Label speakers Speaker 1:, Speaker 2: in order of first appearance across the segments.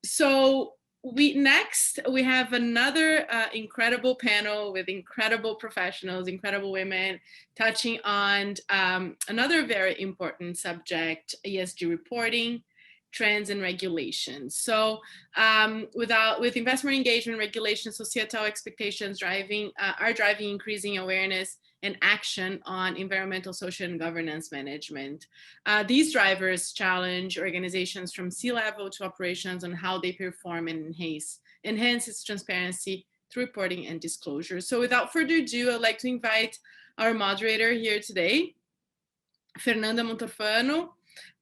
Speaker 1: So we have another incredible panel with incredible professionals, incredible women, touching on another very important subject, ESG reporting, trends and regulations. So with investment engagement, regulation, societal expectations are driving increasing awareness and action on environmental, social, and governance management. These drivers challenge organizations from C-level to operations on how they perform and enhance its transparency through reporting and disclosure. So without further ado, I'd like to invite our moderator here today, Fernanda Montorfano,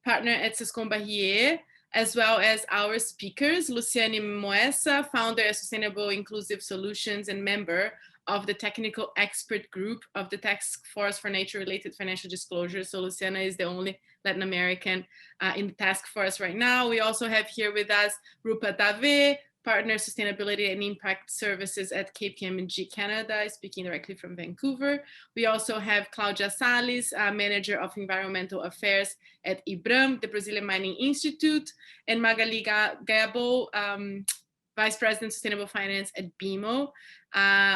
Speaker 1: partner at Sescom Barrier, as well as our speakers, Luciane Moessa, founder of Sustainable Inclusive Solutions and member of the technical expert group of the Task Force for Nature-Related Financial Disclosures. So Luciana is the only Latin American in the task force right now. We also have here with us Rupa Dave, partner sustainability and impact services at KPMG Canada, speaking directly from Vancouver. We also have Claudia Salles, manager of environmental affairs at IBRAM, the Brazilian Mining Institute, and Magali Gabo, Vice President Sustainable Finance at BMO.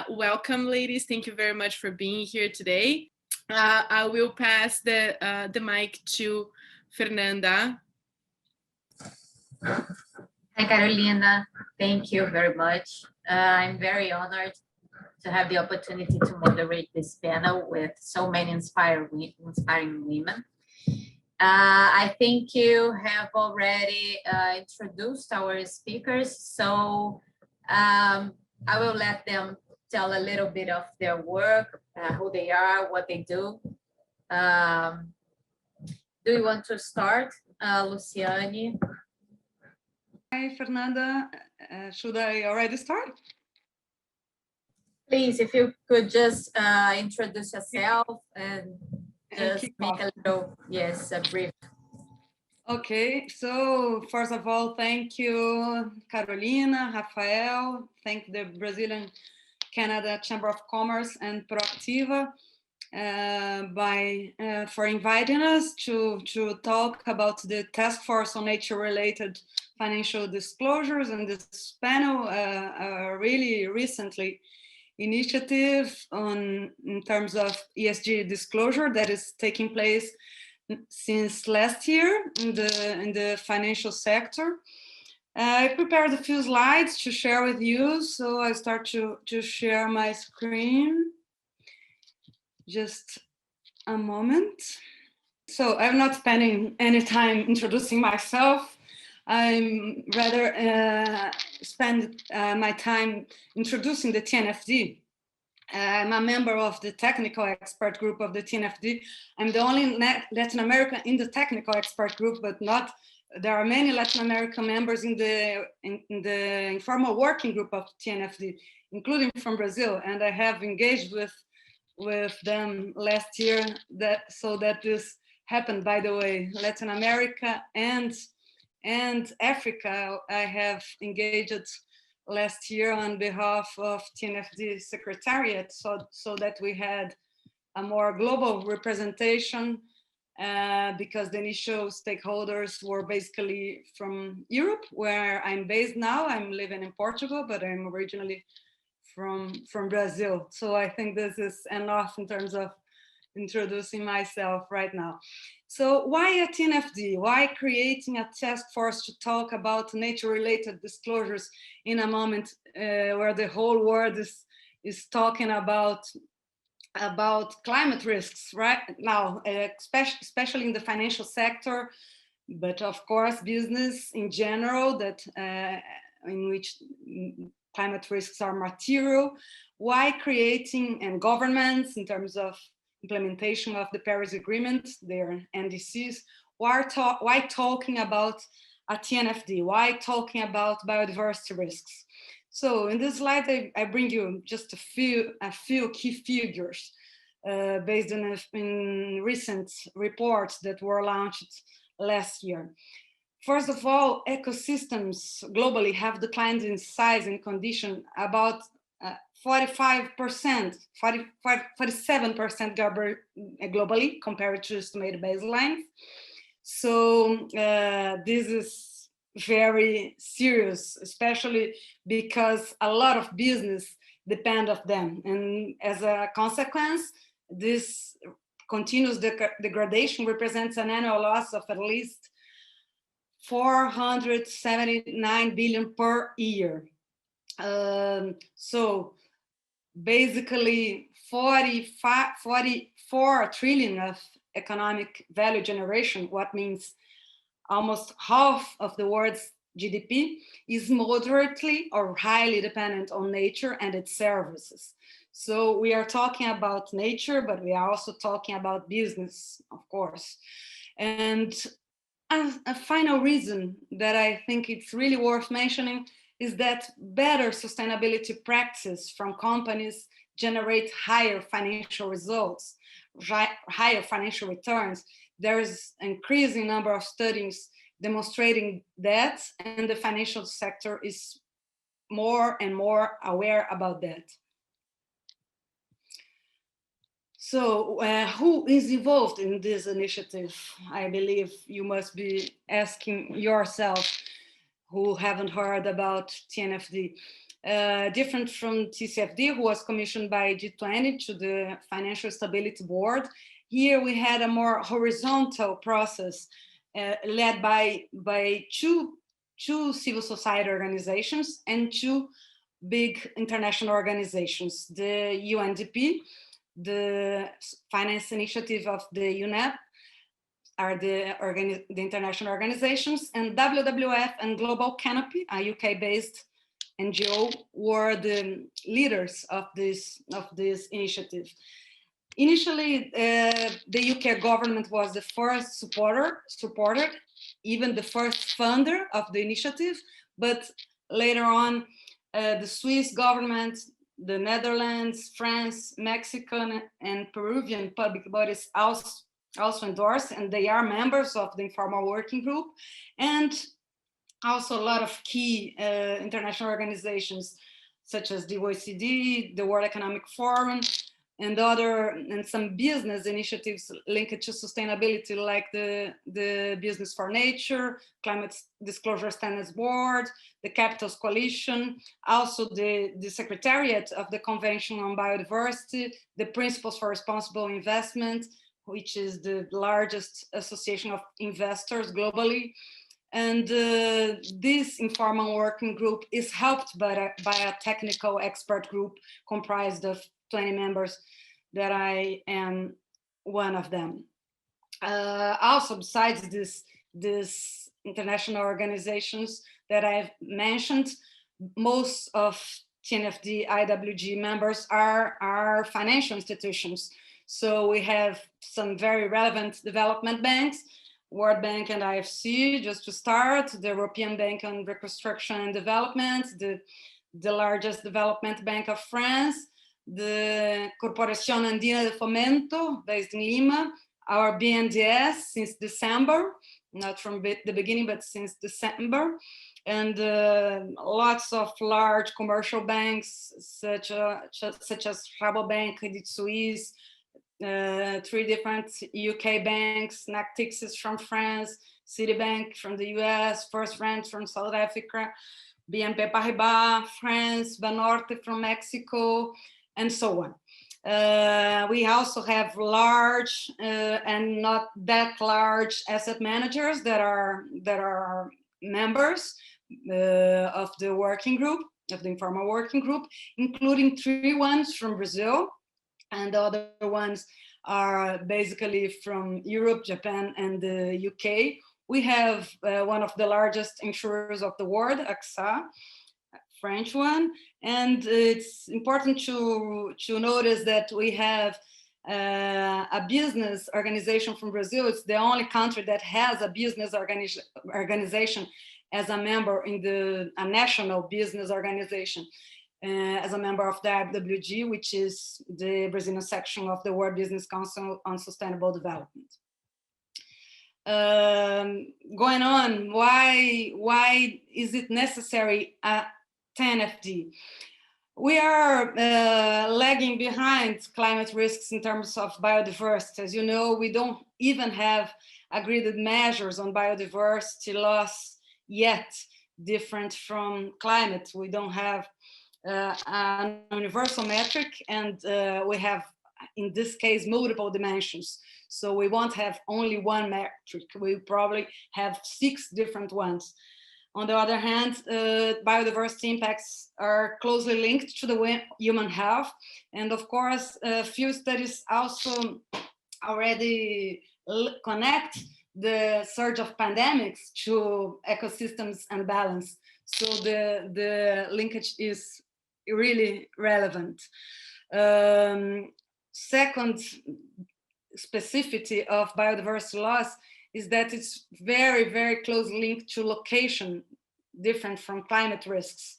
Speaker 1: Welcome, ladies. Thank you very much for being here today. I will pass the mic to Fernanda.
Speaker 2: Hi, Carolina. Thank you very much. I'm very honored to have the opportunity to moderate this panel with so many inspiring women. I think you have already introduced our speakers, so I will let them tell a little bit of their work, who they are, what they do. Do you want to start, Luciane?
Speaker 3: Hi, Fernanda. Should I already start?
Speaker 2: Please, if you could just introduce yourself and just make a little, yes, a brief.
Speaker 3: Okay, so first of all, thank you, Carolina, Rafael, thank the Brazilian Canada Chamber of Commerce and Proactiva for inviting us to talk about the Task Force on Nature-Related Financial Disclosures, and this panel really recently initiative in terms of ESG disclosure that is taking place since last year in the financial sector. I prepared a few slides to share with you, so I start to share my screen. Just a moment. So I'm not spending any time introducing myself. I'm rather spend my time introducing the TNFD. I'm a member of the technical expert group of the TNFD. I'm the only Latin American in the technical expert group, but not. There are many Latin American members in the informal working group of TNFD, including from Brazil, and I have engaged with them last year. So that this happened. By the way, Latin America and Africa, I have engaged last year on behalf of TNFD Secretariat, so that we had a more global representation, because the initial stakeholders were basically from Europe, where I'm based now. I'm living in Portugal, but I'm originally from Brazil. So I think this is enough in terms of introducing myself right now. So why a TNFD? Why creating a task force to talk about nature-related disclosures in a moment where the whole world is talking about climate risks right now, especially in the financial sector, but of course business in general, that in which climate risks are material. Why creating, and governments in terms of implementation of the Paris Agreement, their NDCs, why talking about a TNFD? Why talking about biodiversity risks? So in this slide, I bring you just a few key figures based on in recent reports that were launched last year. First of all, ecosystems globally have declined in size and condition about 47% globally compared to estimated baselines. So this is very serious, especially because a lot of business depend of them. And as a consequence, this continuous degradation represents an annual loss of at least 479 billion per year. So basically 44 trillion of economic value generation, what means almost half of the world's GDP, is moderately or highly dependent on nature and its services. So we are talking about nature, but we are also talking about business, of course. And a final reason that I think it's really worth mentioning is that better sustainability practices from companies generate higher financial results, higher financial returns. There's an increasing number of studies demonstrating that, and the financial sector is more and more aware about that. So who is involved in this initiative? I believe you must be asking yourself, who haven't heard about TNFD. Different from TCFD, who was commissioned by G20 to the Financial Stability Board. Here we had a more horizontal process led by two civil society organizations and two big international organizations, the UNDP, the finance initiative of the UNEP, are the international organizations, and WWF and Global Canopy, a UK-based NGO, were the leaders of this initiative. Initially, the UK government was the first supporter, even the first funder of the initiative, but later on, the Swiss government, the Netherlands, France, Mexican, and Peruvian public bodies also endorsed, and they are members of the informal working group, and also a lot of key international organizations such as the OECD, the World Economic Forum, and some business initiatives linked to sustainability, like the Business for Nature, Climate Disclosure Standards Board, the Capitals Coalition, also the Secretariat of the Convention on Biodiversity, the Principles for Responsible Investment, which is the largest association of investors globally. And this informal working group is helped by a technical expert group comprised of 20 members that I am one of them. Also, besides this international organizations that I've mentioned, most of TNFD IWG members are financial institutions. So we have some very relevant development banks, World Bank and IFC, just to start, the European Bank on Reconstruction and Development, the largest development bank of France, the Corporación Andina de Fomento, based in Lima, our BNDES since December, not from the beginning, but since December, and lots of large commercial banks such as Rabobank, Credit Suisse, 3 different UK banks, Natixis from France, Citibank from the US, First Rand from South Africa, BNP Paribas, France, Banorte from Mexico, and so on. We also have large and not that large asset managers that are members of the working group, of the informal working group, including 3 ones from Brazil, and the other ones are basically from Europe, Japan, and the UK. We have one of the largest insurers of the world, AXA, French one, and it's important to notice that we have a business organization from Brazil. It's the only country that has a business organization as a member in a national business organization. As a member of the IWG, which is the Brazilian section of the World Business Council on Sustainable Development. Going on, why is it necessary at TNFD? We are lagging behind climate risks in terms of biodiversity. As you know, we don't even have agreed measures on biodiversity loss yet different from climate. We don't have a universal metric, and we have, in this case, multiple dimensions. So we won't have only one metric. We probably have 6 different ones. On the other hand, biodiversity impacts are closely linked to the human health. And of course, a few studies also already connect the surge of pandemics to ecosystems and balance. So the linkage is really relevant. Second specificity of biodiversity loss is that it's very, very closely linked to location, different from climate risks,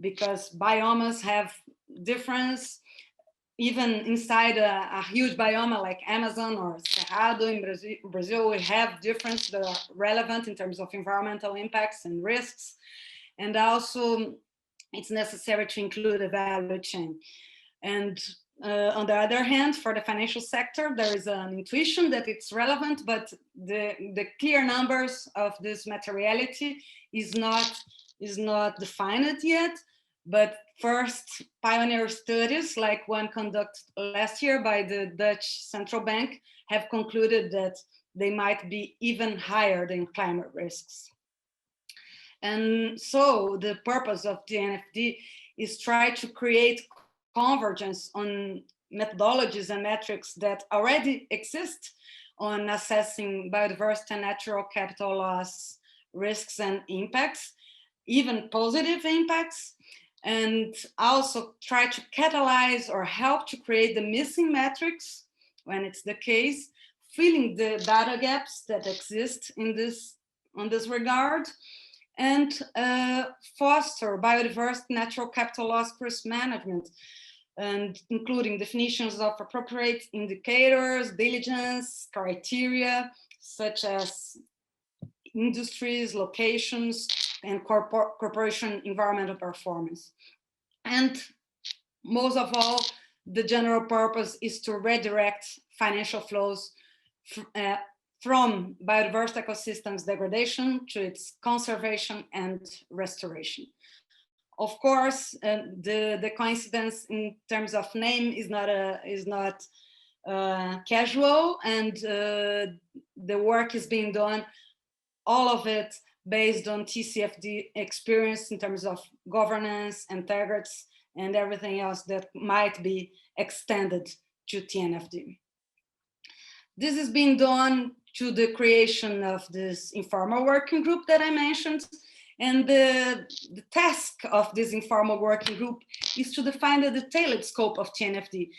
Speaker 3: because biomes have difference. Even inside a huge biome like Amazon or Cerrado in Brazil, we have difference that are relevant in terms of environmental impacts and risks. And also, it's necessary to include a value chain. And on the other hand, for the financial sector, there is an intuition that it's relevant, but the clear numbers of this materiality is not defined yet. But first, pioneer studies, like one conducted last year by the Dutch Central Bank, have concluded that they might be even higher than climate risks. And so the purpose of TNFD is try to create convergence on methodologies and metrics that already exist on assessing biodiversity and natural capital loss risks and impacts, even positive impacts, and also try to catalyze or help to create the missing metrics when it's the case, filling the data gaps that exist in this regard, and foster biodiversity natural capital loss risk management, and including definitions of appropriate indicators, diligence, criteria, such as industries, locations, and corporation environmental performance. And most of all, the general purpose is to redirect financial flows from biodiverse ecosystems degradation to its conservation and restoration. Of course, the coincidence in terms of name is not casual, and the work is being done, all of it based on TCFD experience in terms of governance and targets and everything else that might be extended to TNFD. This is being done to the creation of this informal working group that I mentioned. And the task of this informal working group is to define the detailed scope of TNFD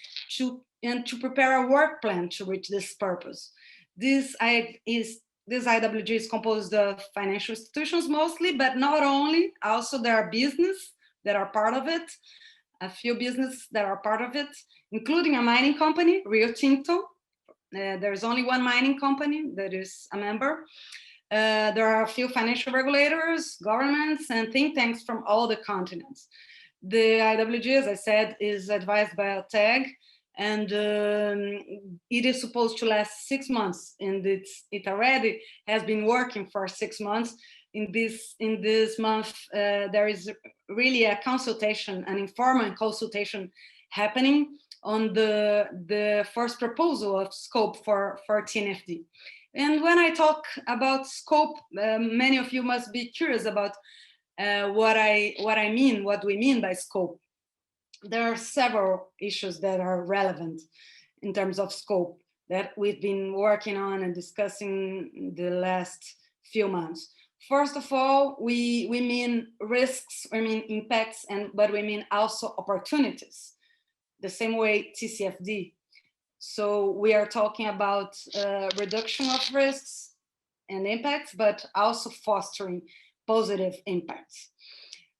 Speaker 3: and to prepare a work plan to reach this purpose. This IWG is composed of financial institutions mostly, but not only, also there are business that are part of it, a few businesses that are part of it, including a mining company, Rio Tinto. There's only one mining company that is a member. There are a few financial regulators, governments, and think tanks from all the continents. The IWG, as I said, is advised by a TAG, and it is supposed to last 6 months, and it already has been working for 6 months. In this month, there is really a consultation, an informal consultation happening on the first proposal of scope for TNFD. And when I talk about scope, many of you must be curious about what we mean by scope. There are several issues that are relevant in terms of scope that we've been working on and discussing the last few months. First of all, we mean risks, we mean impacts, but we mean also opportunities, the same way TCFD. So we are talking about reduction of risks and impacts, but also fostering positive impacts.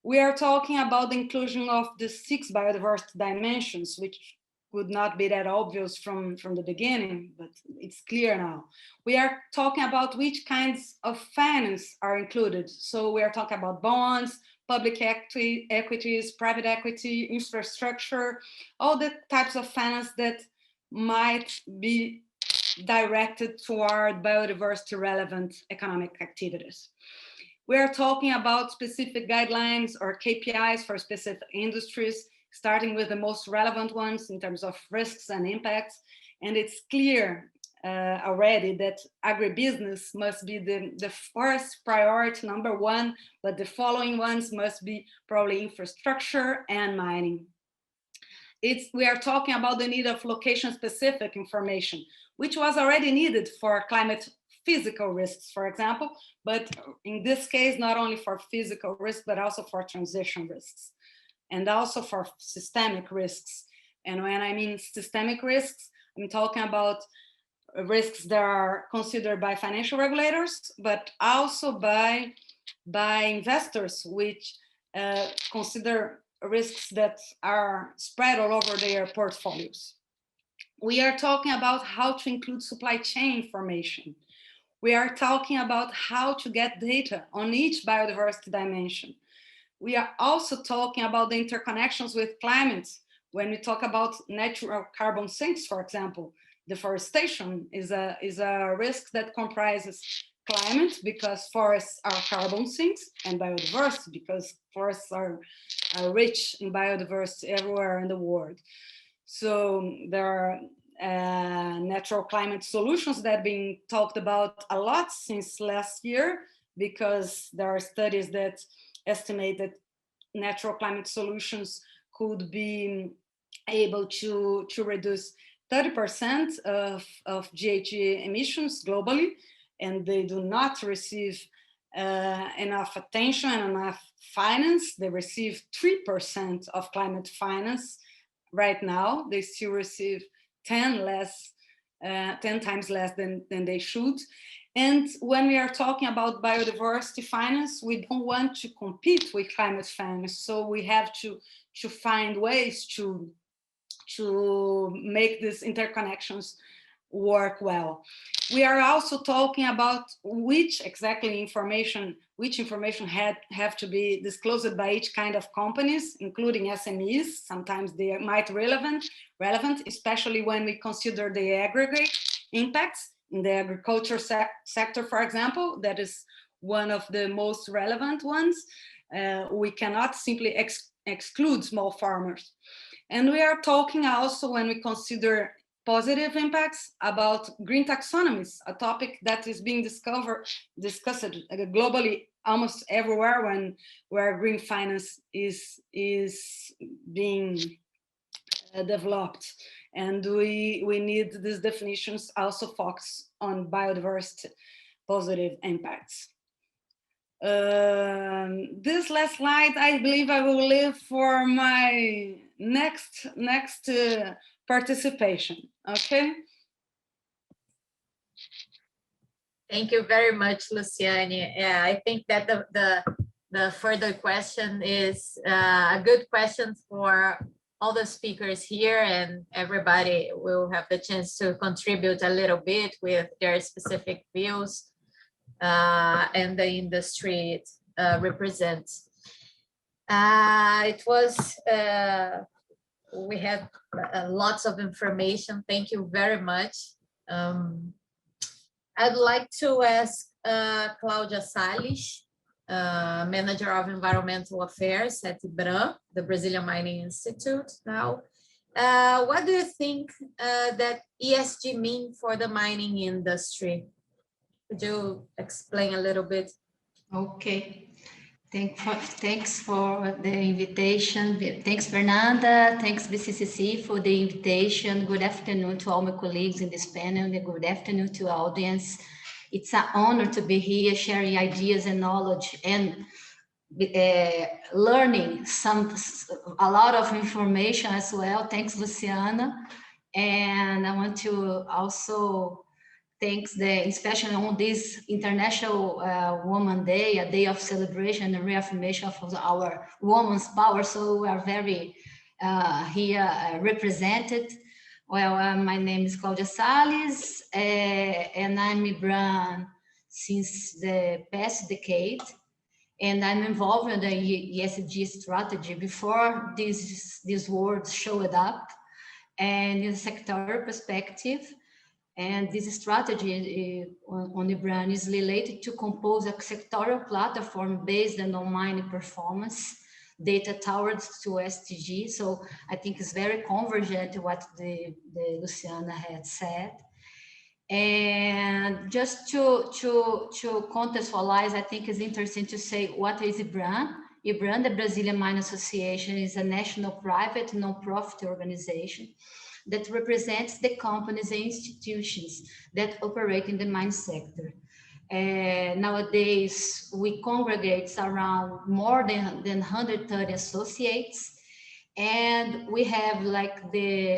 Speaker 3: We are talking about the inclusion of the 6 biodiversity dimensions, which would not be that obvious from the beginning, but it's clear now. We are talking about which kinds of finance are included. So we are talking about bonds, public equities, private equity, infrastructure, all the types of finance that might be directed toward biodiversity relevant economic activities. We are talking about specific guidelines or KPIs for specific industries, starting with the most relevant ones in terms of risks and impacts. And it's clear already that agribusiness must be the first priority, number one, but the following ones must be probably infrastructure and mining. We are talking about the need of location-specific information, which was already needed for climate physical risks, for example, but in this case, not only for physical risks, but also for transition risks, and also for systemic risks. And when I mean systemic risks, I'm talking about risks that are considered by financial regulators, but also by investors, which consider risks that are spread all over their portfolios. We are talking about how to include supply chain information. We are talking about how to get data on each biodiversity dimension. We are also talking about the interconnections with climate. When we talk about natural carbon sinks, for example, deforestation is a risk that comprises climate, because forests are carbon sinks, and biodiversity, because forests are rich in biodiversity everywhere in the world. So there are natural climate solutions that are being talked about a lot since last year, because there are studies that estimate that natural climate solutions could be able to reduce 30% of GHG emissions globally, and they do not receive enough attention and enough finance. They receive 3% of climate finance right now. They still receive 10 times less than they should. And when we are talking about biodiversity finance, we don't want to compete with climate finance. So we have to find ways to make these interconnections work well. We are also talking about which information have to be disclosed by each kind of companies, including SMEs. Sometimes they might be relevant, especially when we consider the aggregate impacts in the agriculture sector, for example. That is one of the most relevant ones. We cannot simply exclude small farmers. And we are talking also, when we consider positive impacts, about green taxonomies, a topic that is being discussed globally almost everywhere where green finance is being developed. And we need these definitions also focus on biodiversity positive impacts. This last slide, I believe I will leave for my next participation. Okay.
Speaker 2: Thank you very much, Luciane. Yeah, I think that the further question is a good question for all the speakers here, and everybody will have the chance to contribute a little bit with their specific views and the industry it represents. It was, we had lots of information. Thank you very much. I'd like to ask Cláudia Salles, Manager of Environmental Affairs at IBRAM, the Brazilian Mining Institute now. What do you think that ESG mean for the mining industry? Could you explain a little bit?
Speaker 4: Okay. Thanks for the invitation. Thanks, Fernanda. Thanks, BCCC, for the invitation. Good afternoon to all my colleagues in this panel, and good afternoon to the audience. It's an honor to be here sharing ideas and knowledge and learning a lot of information as well. Thanks, Luciana. And I want to also thanks especially on this International Women's Day, a day of celebration and reaffirmation of our women's power. So we are very here represented. Well, my name is Cláudia Salles, and I'm IBRAM since the past decade. And I'm involved in the ESG strategy before these words showed up, and in a sectoral perspective. And this strategy on the brand is related to compose a sectorial platform based on mining performance data towards to SDG. So I think it's very convergent to what the Luciana had said. And just to contextualize, I think it's interesting to say what is IBRAM. IBRAM, the Brazilian Mine Association, is a national private non-profit organization that represents the companies and institutions that operate in the mine sector. Nowadays, we congregate around more than 130 associates, and we have like the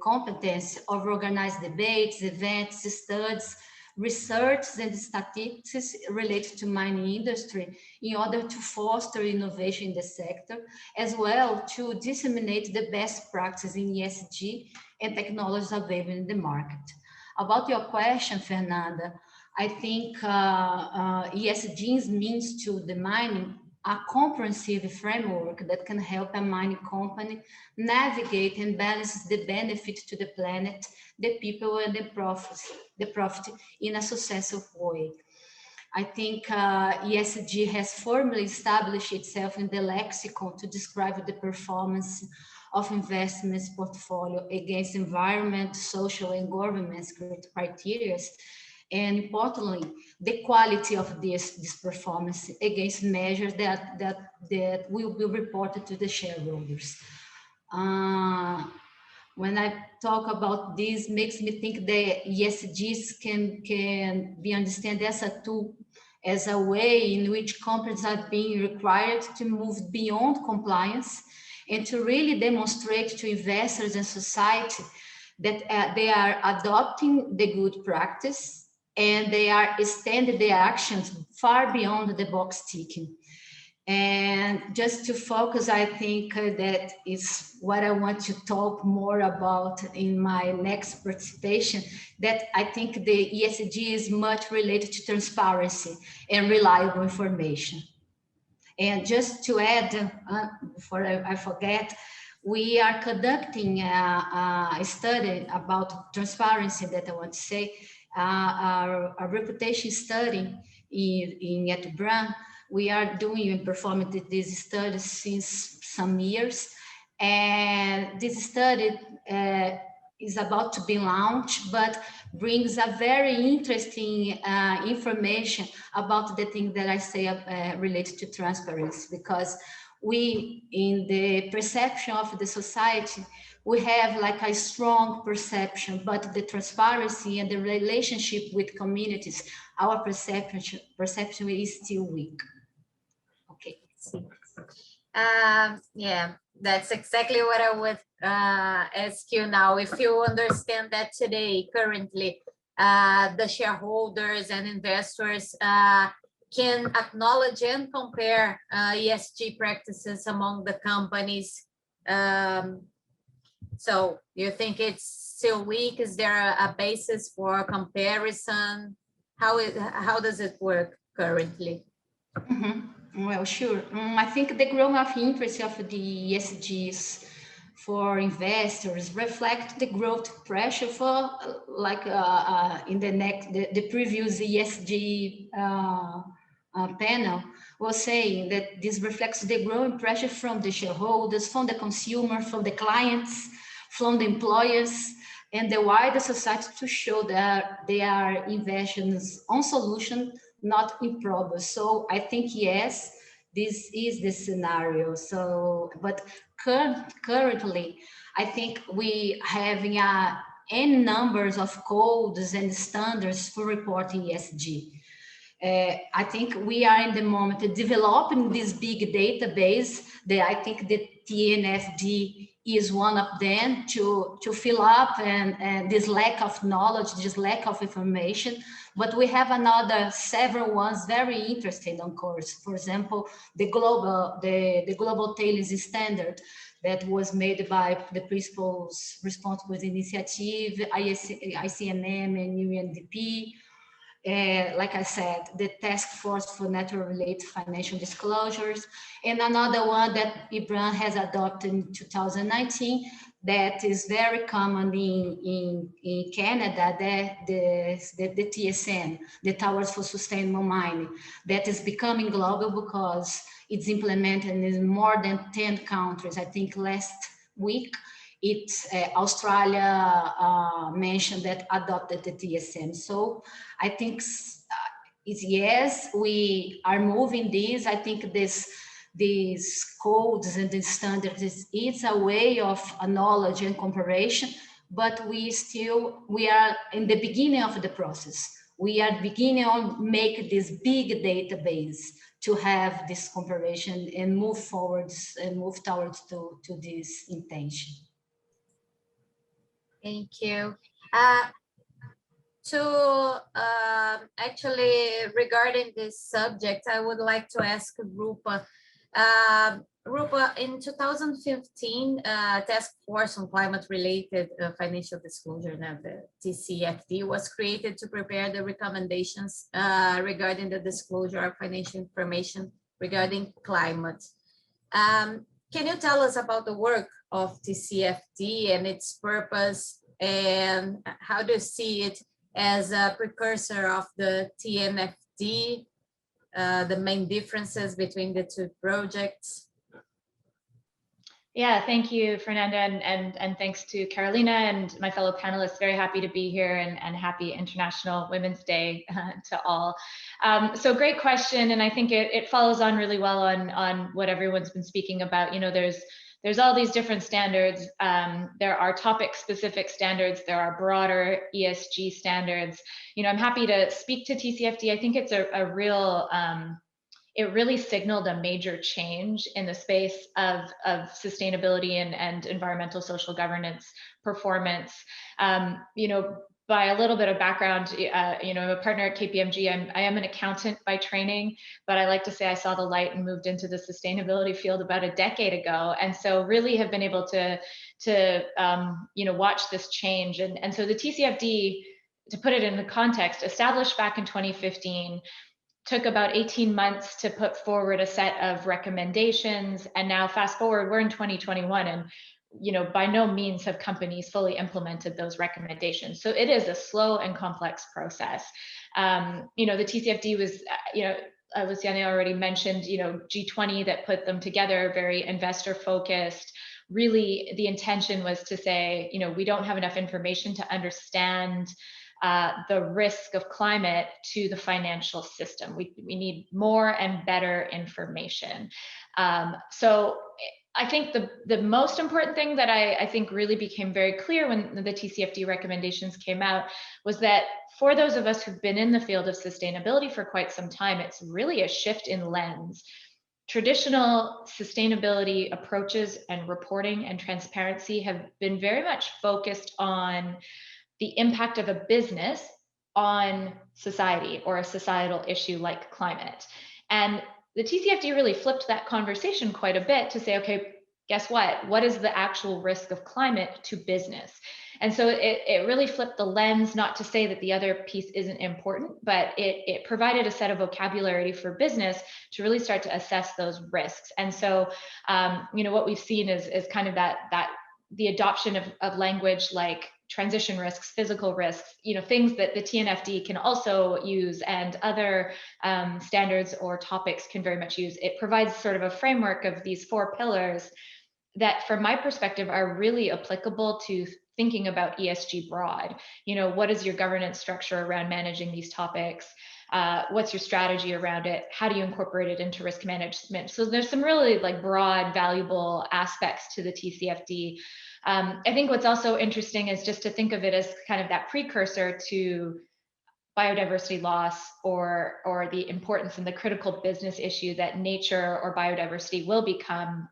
Speaker 4: competence of organized debates, events, studies, research and statistics related to mining industry in order to foster innovation in the sector, as well to disseminate the best practices in ESG and technologies available in the market. About your question, Fernanda, I think ESG means to the mining a comprehensive framework that can help a mining company navigate and balance the benefit to the planet, the people, and the profit in a successful way. I think ESG has formally established itself in the lexicon to describe the performance of investments portfolio against environment, social, and governance criteria, and importantly, the quality of this performance against measures that will be reported to the shareholders. When I talk about this, makes me think that ESGs can be understood as a tool, as a way in which companies are being required to move beyond compliance and to really demonstrate to investors and society that they are adopting the good practice and they are extending their actions far beyond the box ticking. And just to focus, I think that is what I want to talk more about in my next participation, that I think the ESG is much related to transparency and reliable information. And just to add, before I forget, we are conducting a study about transparency that I want to say, a reputation study at BRAM. We are doing and performing this study since some years. And this study is about to be launched, but brings a very interesting information about the thing that I say related to transparency, because we, in the perception of the society, we have like a strong perception, but the transparency and the relationship with communities, our perception is still weak. Okay.
Speaker 2: Yeah, that's exactly what I would ask you now. If you understand that today, currently, the shareholders and investors can acknowledge and compare ESG practices among the companies. So you think it's still weak? Is there a basis for comparison? How does it work currently?
Speaker 4: Mm-hmm. Well, sure. I think the growth of interest of the ESGs for investors reflect the growth pressure for like in the previous ESG panel was saying that this reflects the growing pressure from the shareholders, from the consumer, from the clients, from the employers, and the wider society to show that they are investing on solutions, not in problems. So I think, yes, this is the scenario. So, but currently, I think we having n numbers of codes and standards for reporting ESG. I think we are in the moment of developing this big database that I think the TNFD is one of them to fill up and this lack of knowledge, this lack of information. But we have several ones very interesting, of course. For example, the global tailings standard that was made by the Principles Responsible Initiative, ICMM and UNDP. Like I said, the Task Force for Natural-Related Financial Disclosures, and another one that IBRAM has adopted in 2019, that is very common in Canada, the TSM, the Towers for Sustainable Mining, that is becoming global because it's implemented in more than 10 countries. I think last week, Australia mentioned that adopted the TSM. So I think yes, we are moving this. I think these codes and these standards it's a way of knowledge and comparison, but we are in the beginning of the process. We are beginning to make this big database to have this comparison and move forwards and move towards to this intention.
Speaker 2: Thank you. Actually, regarding this subject, I would like to ask Rupa. Rupa, in 2015, Task Force on Climate-Related Financial Disclosure, the TCFD, was created to prepare the recommendations regarding the disclosure of financial information regarding climate. Can you tell us about the work of TCFD and its purpose, and how do you see it as a precursor of the TNFD, the main differences between the two projects?
Speaker 5: Yeah, thank you, Fernanda, and thanks to Carolina and my fellow panelists. Very happy to be here, and happy International Women's Day to all. So great question, and I think it follows on really well on what everyone's been speaking about. You know, there's all these different standards. There are topic-specific standards. There are broader ESG standards. You know, I'm happy to speak to TCFD. I think it's a real it really signaled a major change in the space of sustainability and environmental social governance performance. You know, by a little bit of background, you know, I'm a partner at KPMG. I am an accountant by training, but I like to say I saw the light and moved into the sustainability field about a decade ago. And so really have been able to you know, watch this change. And so the TCFD, to put it in the context, established back in 2015, took about 18 months to put forward a set of recommendations. And now fast forward, we're in 2021, and you know, by no means have companies fully implemented those recommendations. So it is a slow and complex process. You know, the TCFD was, you know, Luciana already mentioned, you know, G20 that put them together, very investor focused. Really, the intention was to say, you know, we don't have enough information to understand the risk of climate to the financial system. We need more and better information. So I think the most important thing that I think really became very clear when the TCFD recommendations came out was that for those of us who've been in the field of sustainability for quite some time, it's really a shift in lens. Traditional sustainability approaches and reporting and transparency have been very much focused on the impact of a business on society or a societal issue like climate. And the TCFD really flipped that conversation quite a bit to say, okay, guess what? What is the actual risk of climate to business? And so it really flipped the lens, not to say that the other piece isn't important, but it provided a set of vocabulary for business to really start to assess those risks. And so, you know, what we've seen is kind of that the adoption of language like transition risks, physical risks, you know, things that the TNFD can also use and other standards or topics can very much use. It provides sort of a framework of these 4 pillars that, from my perspective, are really applicable to thinking about ESG broad. You know, what is your governance structure around managing these topics? What's your strategy around it? How do you incorporate it into risk management? So there's some really like broad, valuable aspects to the TCFD. I think what's also interesting is just to think of it as kind of that precursor to biodiversity loss or the importance and the critical business issue that nature or biodiversity will become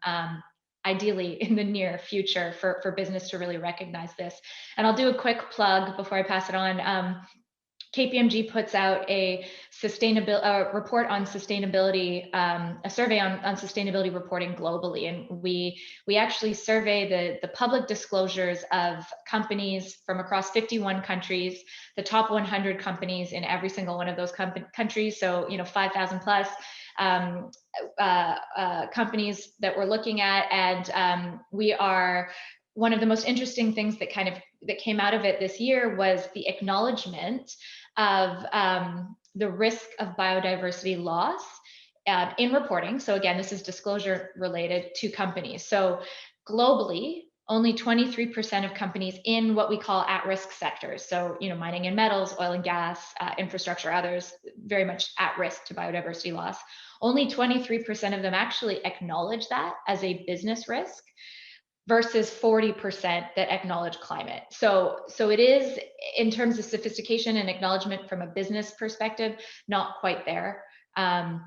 Speaker 5: ideally in the near future for business to really recognize this. And I'll do a quick plug before I pass it on. KPMG puts out a report on sustainability, a survey on sustainability reporting globally, and we actually survey the public disclosures of companies from across 51 countries, the top 100 companies in every single one of those countries. So 5,000 plus companies that we're looking at, and we are one of the most interesting things that came out of it this year was the acknowledgement of the risk of biodiversity loss in reporting. So again, this is disclosure related to companies. So globally, only 23% of companies in what we call at-risk sectors, so mining and metals, oil and gas, infrastructure, others very much at risk to biodiversity loss. Only 23% of them actually acknowledge that as a business risk, versus 40% that acknowledge climate. So it is, in terms of sophistication and acknowledgement from a business perspective, not quite there. I'm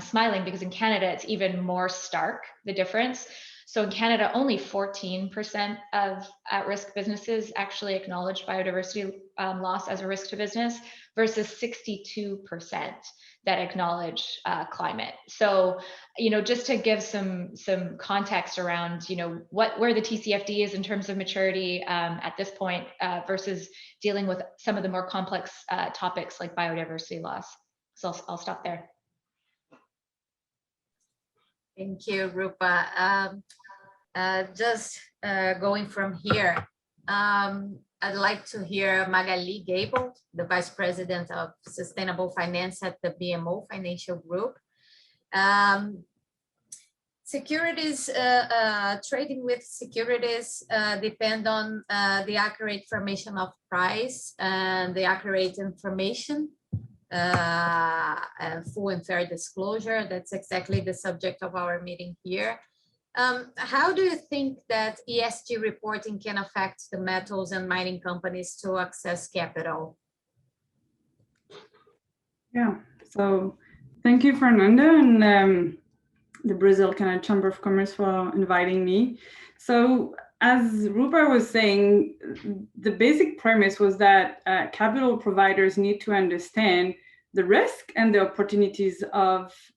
Speaker 5: smiling because in Canada, it's even more stark, the difference. So in Canada, only 14% of at-risk businesses actually acknowledge biodiversity loss as a risk to business, versus 62% that acknowledge climate. So, just to give some context around, where the TCFD is in terms of maturity at this point versus dealing with some of the more complex topics like biodiversity loss. So I'll stop there.
Speaker 2: Thank you, Rupa. Just going from here, I'd like to hear Magali Gable, the Vice President of Sustainable Finance at the BMO Financial Group. Securities, trading with securities depend on the accurate information of price and the accurate information, and full and fair disclosure. That's exactly the subject of our meeting here. How do you think that ESG reporting can affect the metals and mining companies to access capital?
Speaker 6: Yeah, so thank you, Fernanda, and the Brazil Chamber of Commerce for inviting me. So as Rupa was saying, the basic premise was that capital providers need to understand the risk and the opportunities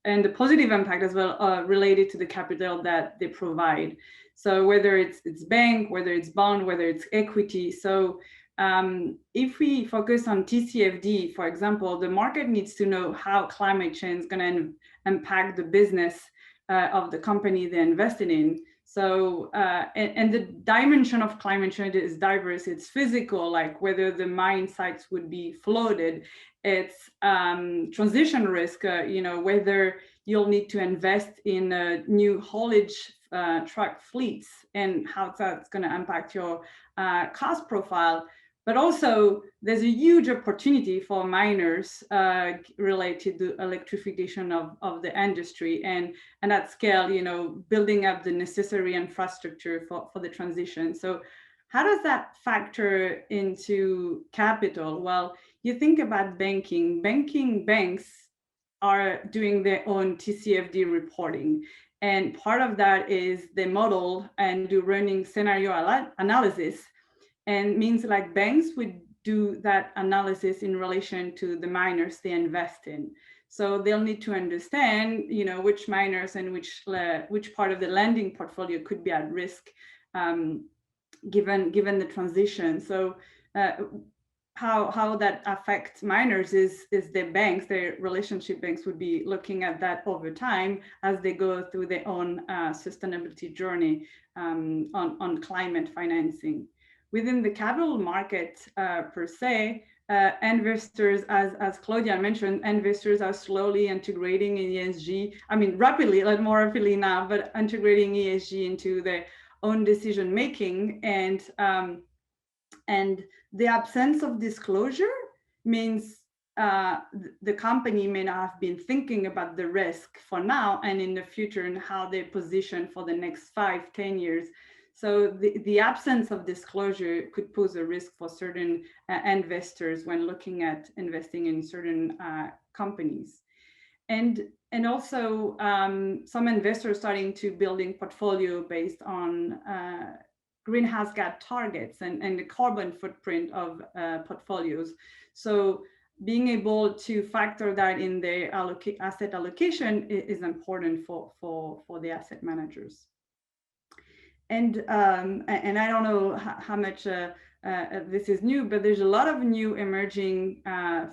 Speaker 6: and the positive impact as well related to the capital that they provide. So whether it's bank, whether it's bond, whether it's equity. So if we focus on TCFD, for example, the market needs to know how climate change is going to impact the business of the company they're invested in. So, and the dimension of climate change is diverse. It's physical, like whether the mine sites would be flooded. It's transition risk, whether you'll need to invest in new haulage truck fleets and how that's going to impact your cost profile. But also, there's a huge opportunity for miners related to electrification of the industry, and at scale, building up the necessary infrastructure for the transition. So how does that factor into capital? Well, you think about banks are doing their own TCFD reporting. And part of that is they model and do running scenario analysis. And means like banks would do that analysis in relation to the miners they invest in. So they'll need to understand, which miners and which part of the lending portfolio could be at risk, given the transition. So how that affects miners is their banks, their relationship banks would be looking at that over time as they go through their own sustainability journey on climate financing. Within the capital market per se, investors, as Claudia mentioned, investors are slowly integrating in ESG. I mean, more rapidly now, but integrating ESG into their own decision making. And the absence of disclosure means the company may not have been thinking about the risk for now and in the future and how they position for the next 5-10 years. So the absence of disclosure could pose a risk for certain investors when looking at investing in certain companies. And also some investors starting to building portfolio based on greenhouse gas targets and the carbon footprint of portfolios. So being able to factor that in their asset allocation is important for the asset managers. And I don't know how much this is new, but there's a lot of new emerging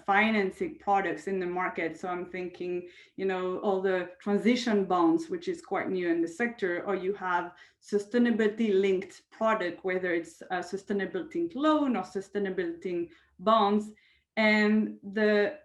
Speaker 6: financing products in the market. So I'm thinking, you know, all the transition bonds, which is quite new in the sector, or you have sustainability linked product, whether it's a sustainability loan or sustainability bonds. And the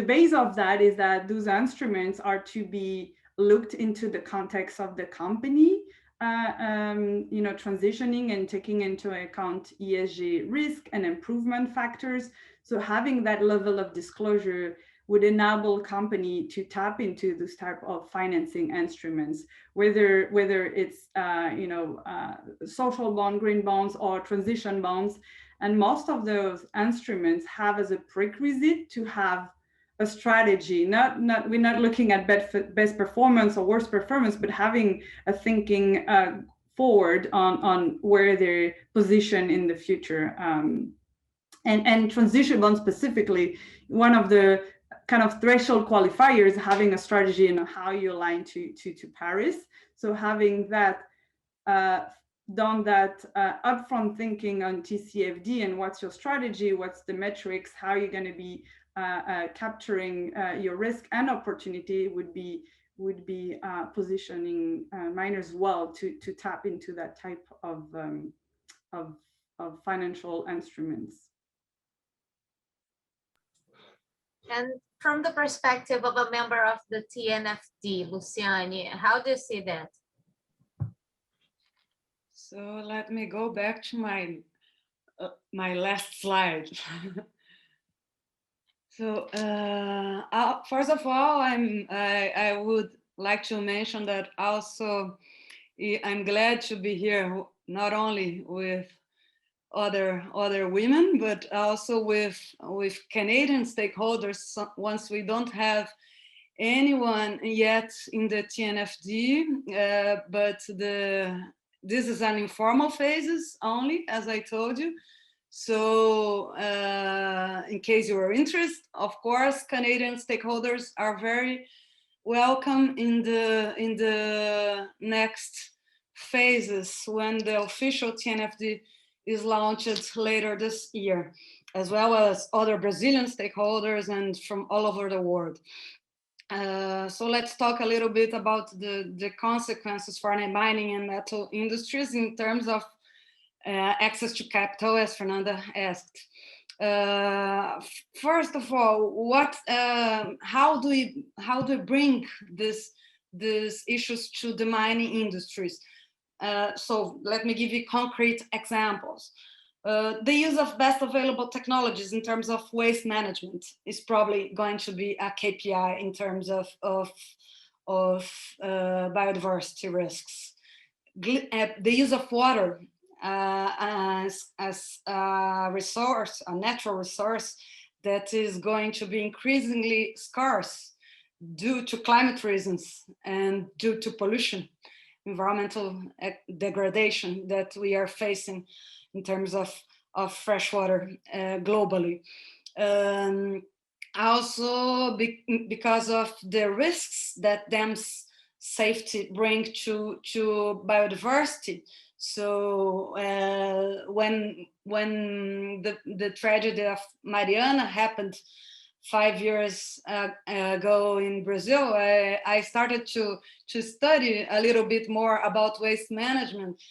Speaker 6: base of that is that those instruments are to be looked into the context of the company, you know, transitioning and taking into account ESG risk and improvement factors. So having that level of disclosure would enable company to tap into this type of financing instruments, whether it's you know, social bond, green bonds, or transition bonds. And most of those instruments have as a prerequisite to have a strategy. We're not looking at best performance or worst performance, but having a thinking forward on where they're positioned in the future. And transition bonds specifically, one of the kind of threshold qualifiers, having a strategy on how you align to Paris. So having that done that upfront thinking on TCFD and what's your strategy, what's the metrics, how you're going to be capturing your risk and opportunity would be positioning miners well to tap into that type of financial instruments.
Speaker 2: And from the perspective of a member of the TNFD, Luciane, how do you see that?
Speaker 3: So let me go back to my my last slide. So first of all, I would like to mention that also I'm glad to be here, not only with other women, but also with Canadian stakeholders. Once we don't have anyone yet in the TNFD, but this is an informal phases only, as I told you. So in case you are interested, of course, Canadian stakeholders are very welcome in the next phases when the official TNFD is launched later this year, as well as other Brazilian stakeholders and from all over the world. So let's talk a little bit about the consequences for the mining and metal industries in terms of access to capital, as Fernanda asked. First of all, how do we bring these issues to the mining industries? So let me give you concrete examples. The use of best available technologies in terms of waste management is probably going to be a KPI in terms of biodiversity risks. The use of water as a resource, a natural resource that is going to be increasingly scarce due to climate reasons and due to pollution, environmental degradation that we are facing in terms of freshwater globally. Also because of the risks that dams safety bring to biodiversity. So when the tragedy of Mariana happened 5 years ago in Brazil, I started to study a little bit more about waste management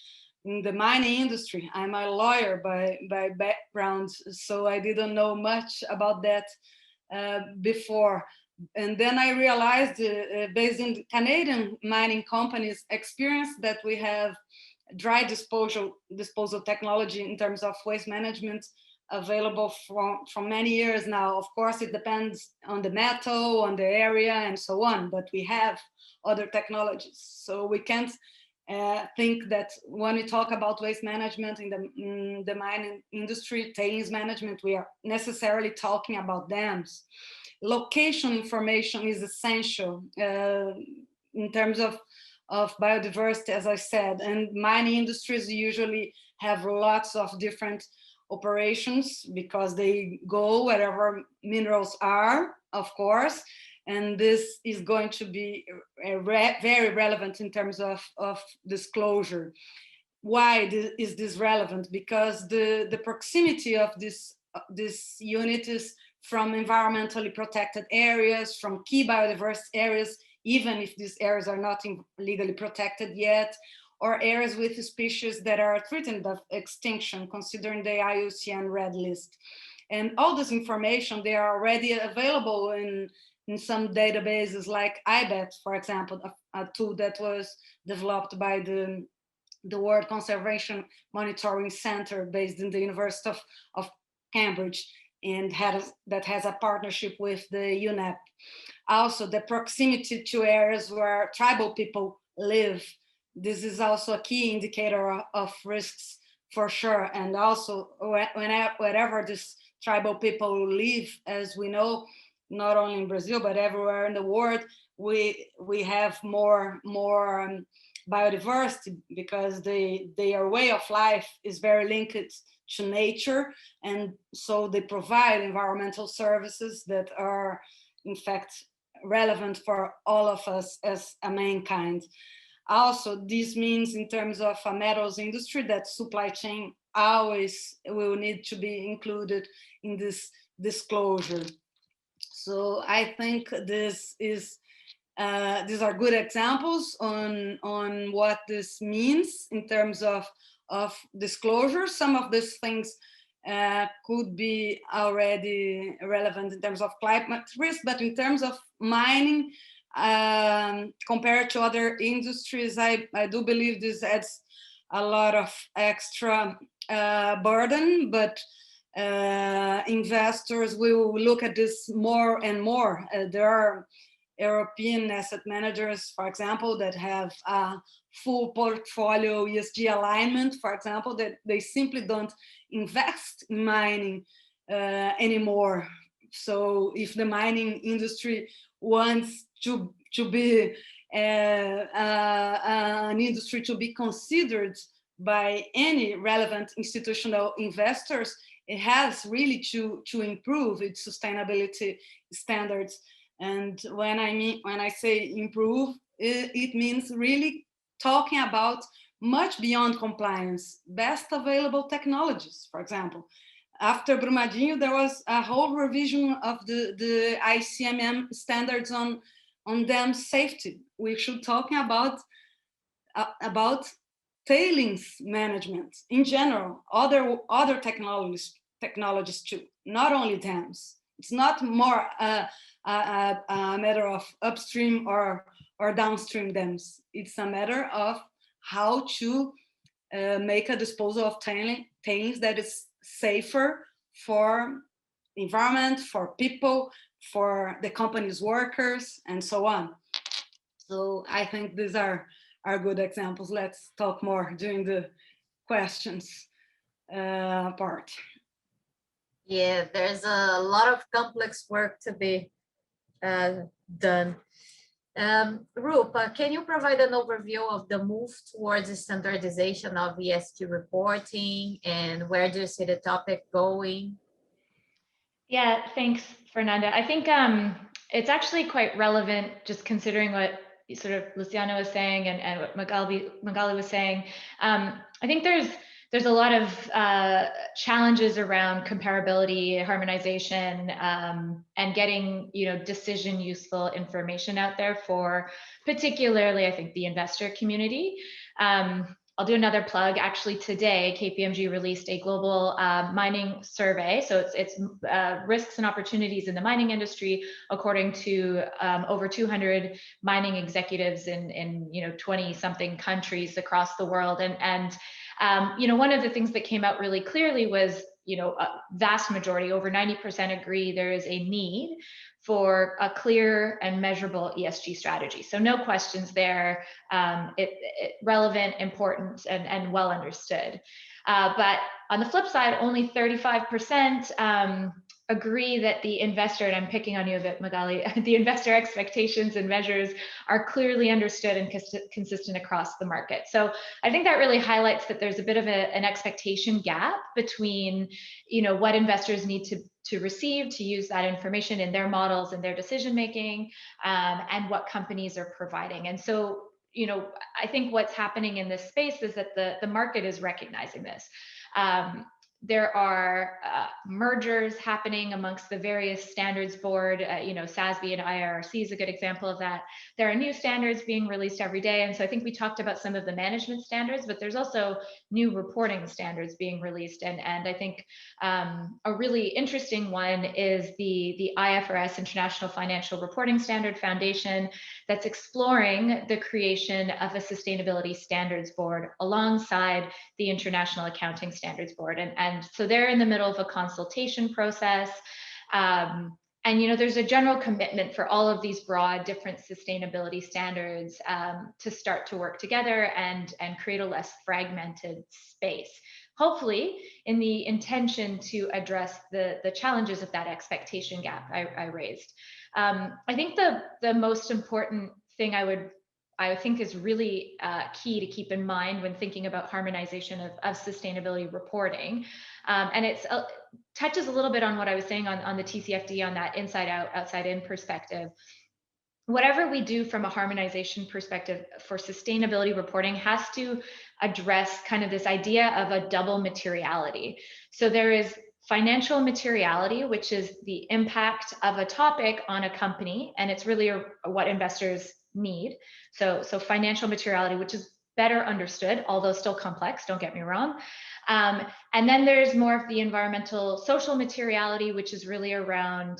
Speaker 3: in the mining industry. I'm a lawyer by background, so I didn't know much about that before. And then I realized, based in Canadian mining companies' experience, that we have dry disposal technology in terms of waste management available from many years now. Of course, it depends on the metal, on the area, and so on, but we have other technologies. So we can't think that when we talk about waste management in the mining industry, tailings management, we are necessarily talking about dams. Location information is essential in terms of biodiversity, as I said, and mining industries usually have lots of different operations because they go wherever minerals are, of course, and this is going to be very relevant in terms of disclosure. why is this relevant? Because the proximity of this unit is from environmentally protected areas, from key biodiverse areas, even if these areas are not legally protected yet, or areas with species that are threatened of extinction, considering the IUCN Red List. And all this information, they are already available in some databases like IBET, for example, a tool that was developed by the World Conservation Monitoring Center based in the University of Cambridge, and that has a partnership with the UNEP. Also, the proximity to areas where tribal people live. This is also a key indicator of risks for sure. And also, wherever these tribal people live, as we know, not only in Brazil, but everywhere in the world, we have more biodiversity, because their way of life is very linked to nature, and so they provide environmental services that are in fact relevant for all of us as a mankind. Also, this means in terms of a metals industry that supply chain always will need to be included in this disclosure. So I think this is these are good examples on what this means in terms of disclosure. Some of these things could be already relevant in terms of climate risk, but in terms of mining, compared to other industries, I do believe this adds a lot of extra burden, but investors will look at this more and more. There are European asset managers, for example, that have a full portfolio ESG alignment, for example, that they simply don't invest in mining anymore. So if the mining industry wants to be an industry to be considered by any relevant institutional investors, it has really to improve its sustainability standards. And when I say improve, it means really talking about much beyond compliance, best available technologies, for example. After Brumadinho, there was a whole revision of the ICMM standards on dam safety. We should talk about tailings management in general, other technologies too, not only dams. It's not more a matter of upstream or downstream dams. It's a matter of how to make a disposal of tailings that is safer for the environment, for people, for the company's workers, and so on. So I think these are good examples. Let's talk more during the questions part.
Speaker 2: Yeah, there's a lot of complex work to be done. Rupa, can you provide an overview of the move towards the standardization of ESG reporting, and where do you see the topic going?
Speaker 5: Yeah, thanks, Fernanda. I think it's actually quite relevant, just considering what sort of Luciano was saying and what Magali was saying. I think there's a lot of challenges around comparability, harmonization, and getting decision useful information out there for particularly, I think, the investor community. I'll do another plug. Actually, today, KPMG released a global mining survey. So it's risks and opportunities in the mining industry, according to over 200 mining executives in 20-something countries across the world. And one of the things that came out really clearly was, a vast majority, over 90% agree there is a need for a clear and measurable ESG strategy. So no questions there, relevant, important, and well understood. But on the flip side, only 35% agree that the investor, and I'm picking on you a bit, Magali, the investor expectations and measures are clearly understood and consistent across the market. So I think that really highlights that there's a bit of an expectation gap between, what investors need to receive to use that information in their models and their decision making, and what companies are providing. And so, I think what's happening in this space is that the market is recognizing this. There are mergers happening amongst the various standards board, SASB and IRC is a good example of that. There are new standards being released every day. And so I think we talked about some of the management standards, but there's also new reporting standards being released. And I think a really interesting one is the IFRS, International Financial Reporting Standard Foundation, that's exploring the creation of a sustainability standards board alongside the International Accounting Standards Board. And so they're in the middle of a consultation process. And there's a general commitment for all of these broad different sustainability standards to start to work together and create a less fragmented space, hopefully in the intention to address the challenges of that expectation gap I raised. I think the most important thing I think is really key to keep in mind when thinking about harmonization of sustainability reporting. And it touches a little bit on what I was saying on the TCFD, on that inside out, outside in perspective. Whatever we do from a harmonization perspective for sustainability reporting has to address kind of this idea of a double materiality. So there is financial materiality, which is the impact of a topic on a company, and it's really what investors need. So financial materiality, which is better understood, although still complex, don't get me wrong. And then there's more of the environmental social materiality, which is really around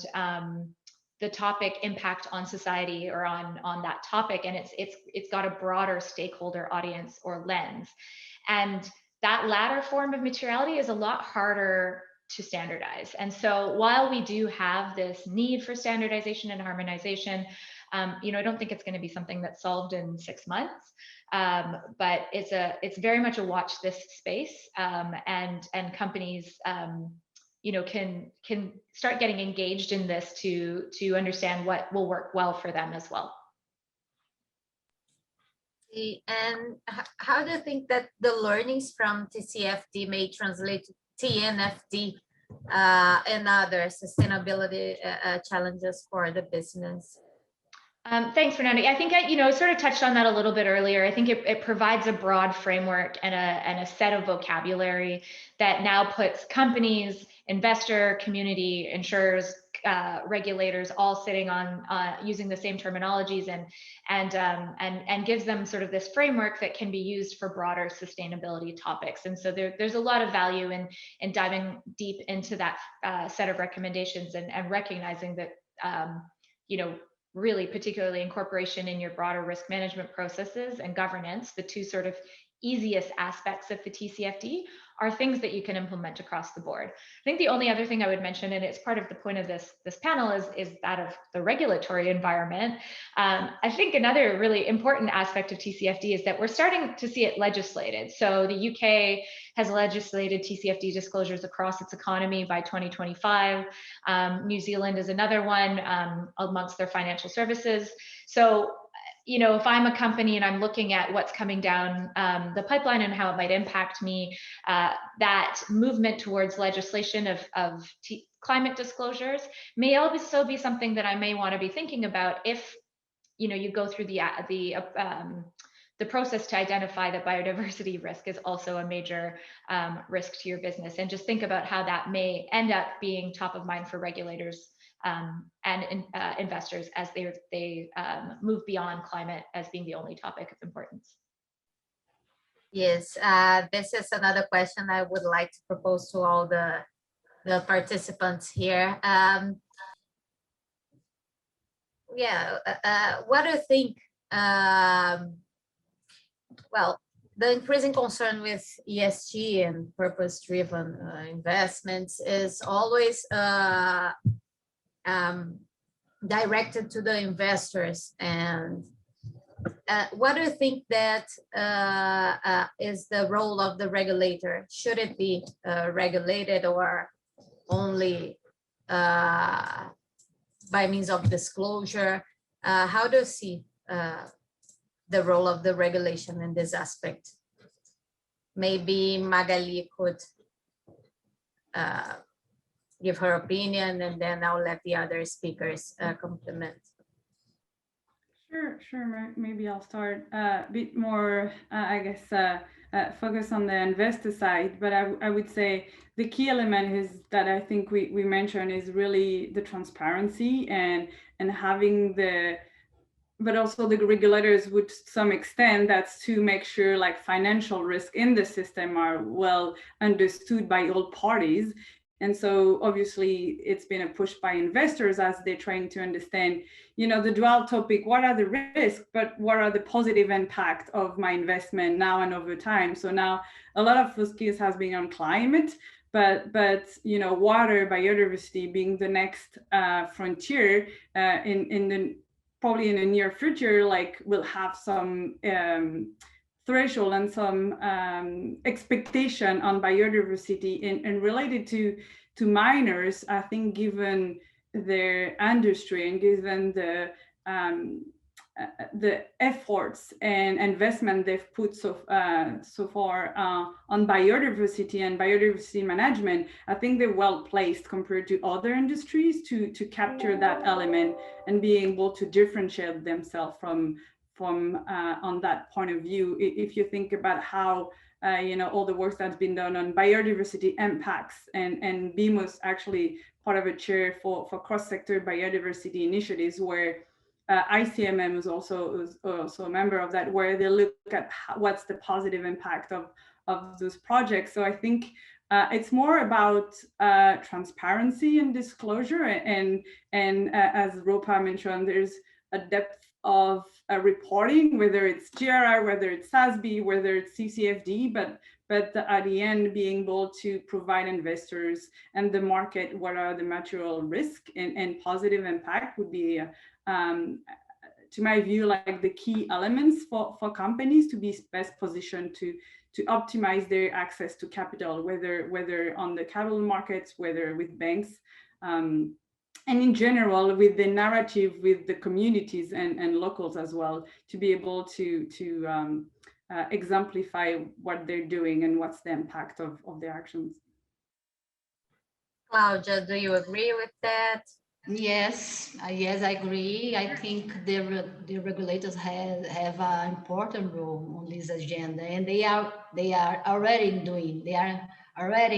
Speaker 5: the topic impact on society or on that topic, and it's got a broader stakeholder audience or lens. And that latter form of materiality is a lot harder to standardize. And so while we do have this need for standardization and harmonization, I don't think it's going to be something that's solved in 6 months, but it's very much a watch this space, and companies can start getting engaged in this to understand what will work well for them as well.
Speaker 2: And how do you think that the learnings from TCFD may translate to TNFD and other sustainability challenges for the business?
Speaker 5: Thanks, Fernanda. I think I sort of touched on that a little bit earlier. I think it provides a broad framework and a set of vocabulary that now puts companies, investor community, insurers, regulators all sitting on using the same terminologies and gives them sort of this framework that can be used for broader sustainability topics. And so there's a lot of value in diving deep into that set of recommendations and recognizing that really particularly incorporation in your broader risk management processes and governance, the two sort of easiest aspects of the TCFD, are things that you can implement across the board. I think the only other thing I would mention, and it's part of the point of this panel, is that of the regulatory environment. I think another really important aspect of TCFD is that we're starting to see it legislated. So the UK has legislated TCFD disclosures across its economy by 2025. New Zealand is another one amongst their financial services. So if I'm a company and I'm looking at what's coming down the pipeline and how it might impact me, that movement towards legislation of climate disclosures may also be something that I may want to be thinking about if you go through the process to identify that biodiversity risk is also a major risk to your business, and just think about how that may end up being top of mind for regulators and investors as they move beyond climate as being the only topic of importance.
Speaker 2: Yes, this is another question I would like to propose to all the participants here. What do you think? Well, the increasing concern with ESG and purpose-driven investments is always directed to the investors. And what do you think that is the role of the regulator? Should it be regulated or only by means of disclosure? How do you see the role of the regulation in this aspect? Maybe Magali could give her opinion, and then I'll let the other speakers complement.
Speaker 6: Sure. Maybe I'll start a bit more, I guess, focus on the investor side. But I would say the key element is that I think we mentioned is really the transparency and having but also the regulators would, to some extent, that's to make sure like financial risk in the system are well understood by all parties. And so obviously it's been a push by investors as they're trying to understand, the dual topic, what are the risks, but what are the positive impact of my investment now and over time. So now a lot of focus has been on climate, but water, biodiversity being the next frontier in the probably in the near future, like we'll have some threshold and some expectation on biodiversity and related to miners. I think given their industry and given the efforts and investment they've put so far on biodiversity and biodiversity management, I think they're well placed compared to other industries to capture that element and be able to differentiate themselves from on that point of view. If you think about how all the work that's been done on biodiversity impacts, and BMO's actually part of a chair for cross-sector biodiversity initiatives, where ICMM is also a member of that, where they look at what's the positive impact of those projects. So I think it's more about transparency and disclosure, and as Ropa mentioned, there's a depth of reporting, whether it's GRI, whether it's SASB, whether it's CCFD, but at the end, being able to provide investors and the market what are the material risk and positive impact would be, to my view, like the key elements for companies to be best positioned to optimize their access to capital, whether on the capital markets, whether with banks, and in general with the narrative with the communities and locals as well, to be able to exemplify what they're doing and what's the impact of their actions.
Speaker 2: Claudia, do you agree with that?
Speaker 4: Yes, I agree. I think the regulators have an important role on this agenda, and they are already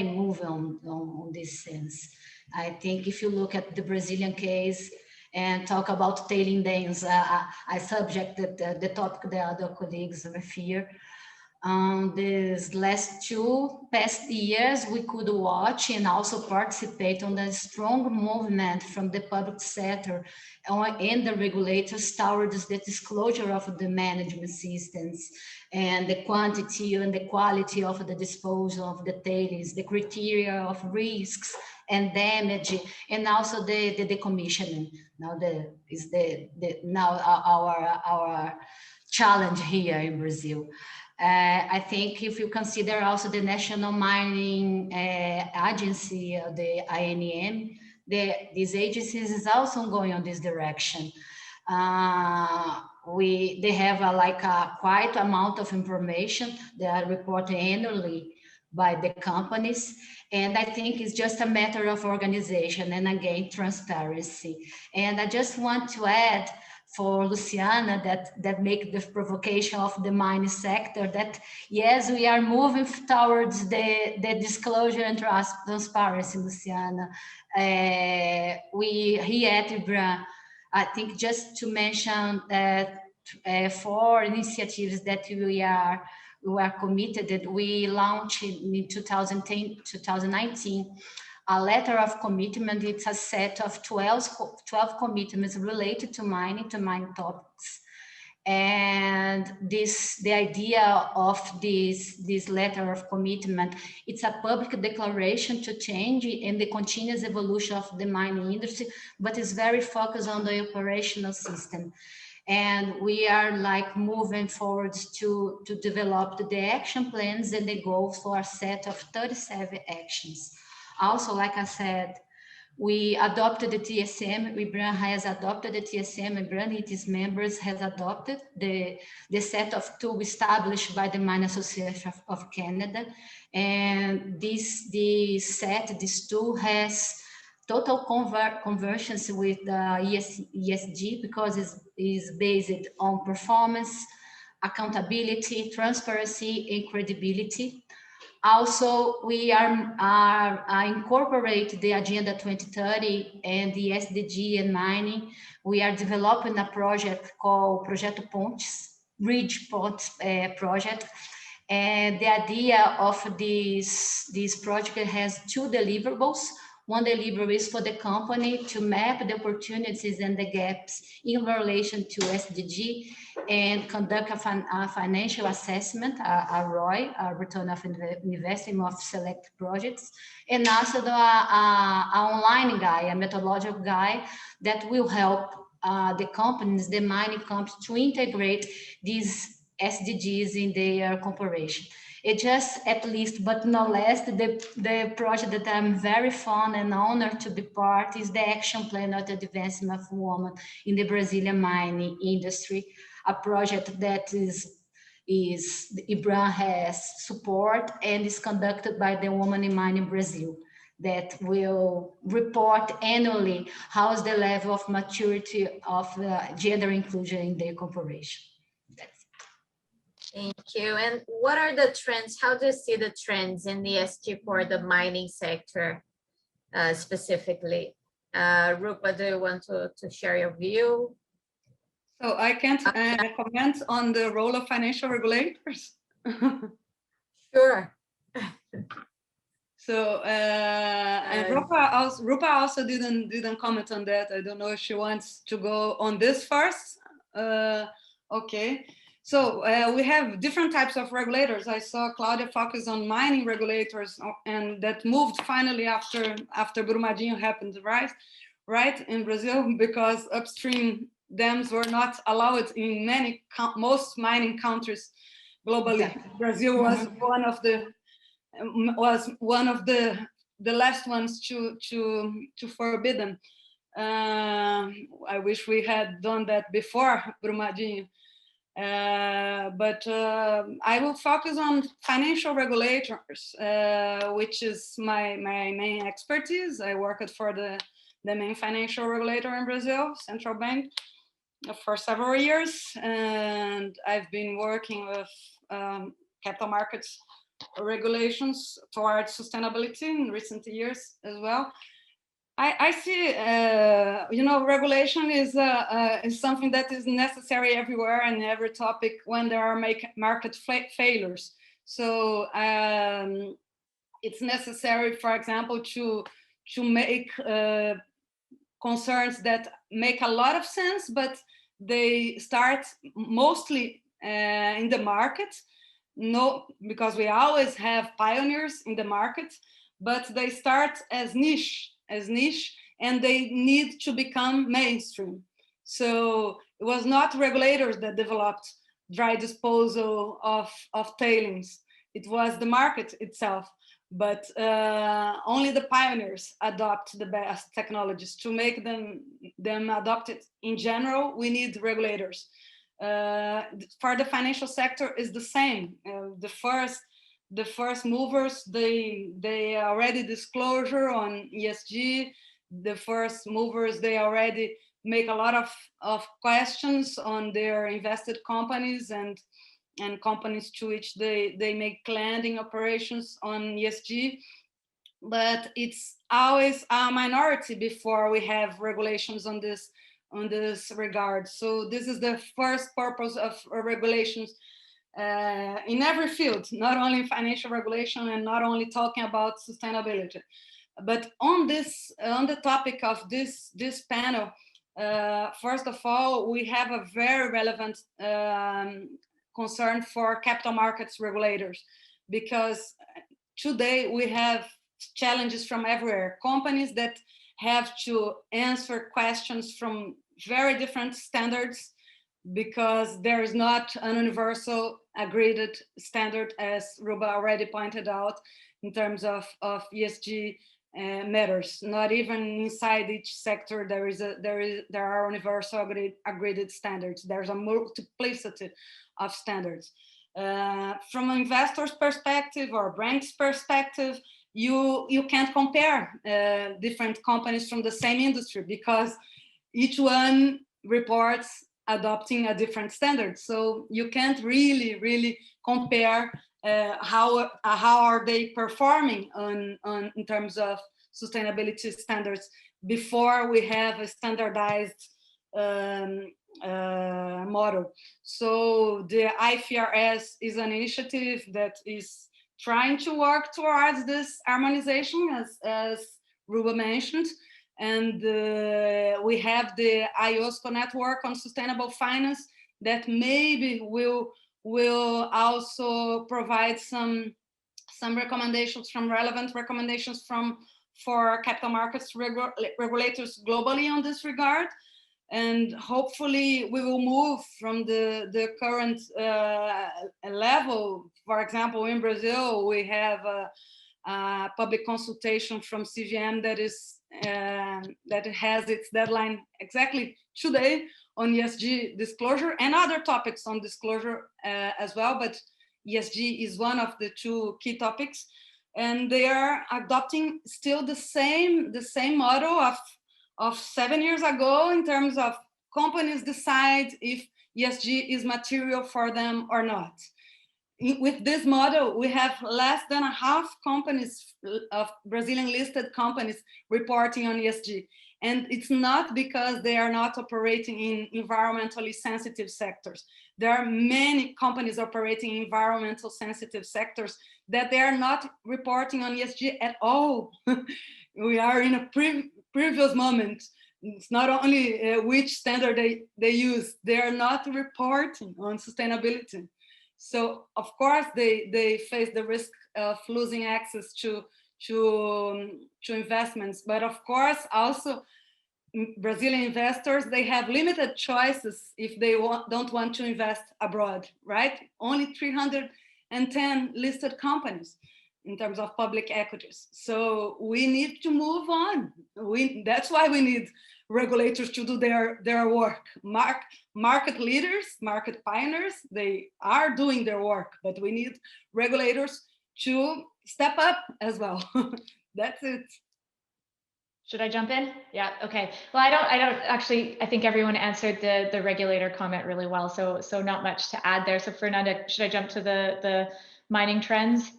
Speaker 4: moving on this sense. I think if you look at the Brazilian case and talk about tailing dams, a subject that the topic the other colleagues refer. These last 2 past years, we could watch and also participate on the strong movement from the public sector and the regulators towards the disclosure of the management systems and the quantity and the quality of the disposal of the tailings, the criteria of risks and damage, and also the decommissioning. Now our challenge here in Brazil. I think if you consider also the National Mining Agency, the INM, these agencies is also going on this direction. They have quite amount of information. They are reported annually by the companies. And I think it's just a matter of organization and again, transparency. And I just want to add for Luciana that make the provocation of the mining sector that yes, we are moving towards the disclosure and transparency, Luciana. We here at IBRAM, I think just to mention that 4 initiatives that we are committed, that we launched in 2019, a letter of commitment. It's a set of 12 commitments related to mining topics. And the idea of this letter of commitment, it's a public declaration to change in the continuous evolution of the mining industry, but it's very focused on the operational system. And we are moving forward to develop the action plans and the goals for a set of 37 actions. Also, like I said, we adopted the TSM. IBRAM has adopted the TSM. IBRAM, its members, has adopted the set of tools established by the Mine Association of Canada. And this tool has total convergence with the ESG, because it's based on performance, accountability, transparency, and credibility. Also, we are incorporate the Agenda 2030 and the SDG and mining. We are developing a project called Projeto Pontes, Bridge Pontes project. And the idea of this project has two deliverables. One deliverable is for the company to map the opportunities and the gaps in relation to SDG and conduct a financial assessment, a ROI, a return of investment of select projects, and also the online guide, a methodological guide that will help the companies, the mining companies, to integrate these SDGs in their corporation. It just, at least, but not less, the project that I'm very fond and honored to be part is the Action Plan of the Advancement of Women in the Brazilian mining industry, a project that is IBRAM has support and is conducted by the Women in Mining Brazil, that will report annually how is the level of maturity of gender inclusion in their corporation.
Speaker 2: Thank you. And what are the trends? How do you see the trends in the ESG for the mining sector specifically? Rupa, do you want to share your view?
Speaker 3: So I can't comment on the role of financial regulators.
Speaker 2: Sure.
Speaker 3: So and Rupa also didn't comment on that. I don't know if she wants to go on this first. Okay. So we have different types of regulators. I saw Claudia focus on mining regulators, and that moved finally after Brumadinho happened, right in Brazil, because upstream dams were not allowed in most mining countries globally. Exactly. Brazil was one of the last ones to forbid them. I wish we had done that before Brumadinho. But I will focus on financial regulators, which is my main expertise. I worked for the main financial regulator in Brazil, Central Bank, for several years, and I've been working with capital markets regulations towards sustainability in recent years as well. I see, regulation is something that is necessary everywhere and every topic when there are market failures. So it's necessary, for example, to make concerns that make a lot of sense, but they start mostly in the market. No, because we always have pioneers in the market, but they start as niche, and they need to become mainstream. So it was not regulators that developed dry disposal of tailings. It was the market itself. But only the pioneers adopt the best technologies. To make them adopted in general, we need regulators. For the financial sector is the same. The first movers, they already disclosure on ESG. The first movers, they already make a lot of questions on their invested companies and companies to which they make lending operations on ESG. But it's always a minority before we have regulations on this regard. So this is the first purpose of regulations in every field, not only financial regulation and not only talking about sustainability. But on the topic of this panel, first of all, we have a very relevant concern for capital markets regulators, because today we have challenges from everywhere. Companies that have to answer questions from very different standards, because there is not an universal agreed standard, as Ruba already pointed out, in terms of ESG matters. Not even inside each sector there are universal agreed standards. There's a multiplicity of standards. From an investor's perspective or bank's perspective, you can't compare different companies from the same industry, because each one reports adopting a different standard. So you can't really compare how are they performing in terms of sustainability standards before we have a standardized model. So the IFRS is an initiative that is trying to work towards this harmonization, as Ruba mentioned. And we have the IOSCO network on sustainable finance that maybe will also provide some recommendations, relevant recommendations for capital markets regulators globally on this regard. And hopefully we will move from the current level. For example, in Brazil, we have a public consultation from CVM that has its deadline exactly today on ESG disclosure and other topics on disclosure as well. But ESG is one of the two key topics, and they are adopting still the same model of 7 years ago, in terms of companies decide if ESG is material for them or not. With this model, we have less than a half companies of Brazilian listed companies reporting on ESG. And it's not because they are not operating in environmentally sensitive sectors. There are many companies operating in environmental sensitive sectors that they are not reporting on ESG at all. We are in a previous moment. It's not only which standard they use, they are not reporting on sustainability. So of course they face the risk of losing access to investments, but of course also Brazilian investors, they have limited choices if they don't want to invest abroad, right? Only 310 listed companies in terms of public equities. So we need to move on. That's why we need regulators to do their work. Market leaders, market pioneers, they are doing their work, but we need regulators to step up as well. That's it.
Speaker 5: Should I jump in? Yeah, okay. Well, I don't actually, I think everyone answered the regulator comment really well, so not much to add there. So Fernanda, should I jump to the mining trends?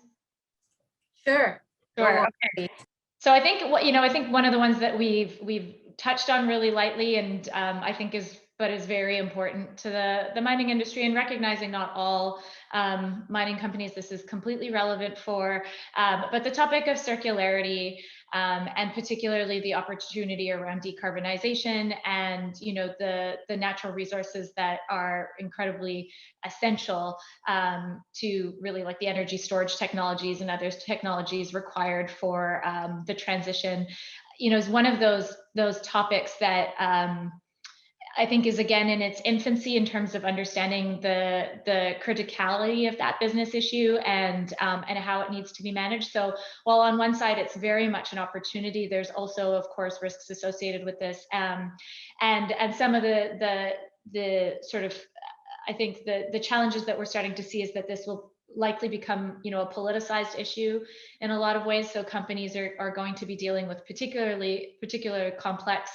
Speaker 2: Sure.
Speaker 5: Sure. Okay. So I think I think one of the ones that we've touched on really lightly, and I think is very important to the mining industry, and recognizing not all mining companies this is completely relevant for, but the topic of circularity, and particularly the opportunity around decarbonization and the natural resources that are incredibly essential to really, like the energy storage technologies and other technologies required for the transition, is one of those topics that I think is again in its infancy in terms of understanding the criticality of that business issue and how it needs to be managed. So while on one side it's very much an opportunity, there's also of course risks associated with this, and some of the sort of, I think the challenges that we're starting to see is that this will likely become a politicized issue in a lot of ways. So companies are going to be dealing with particular complex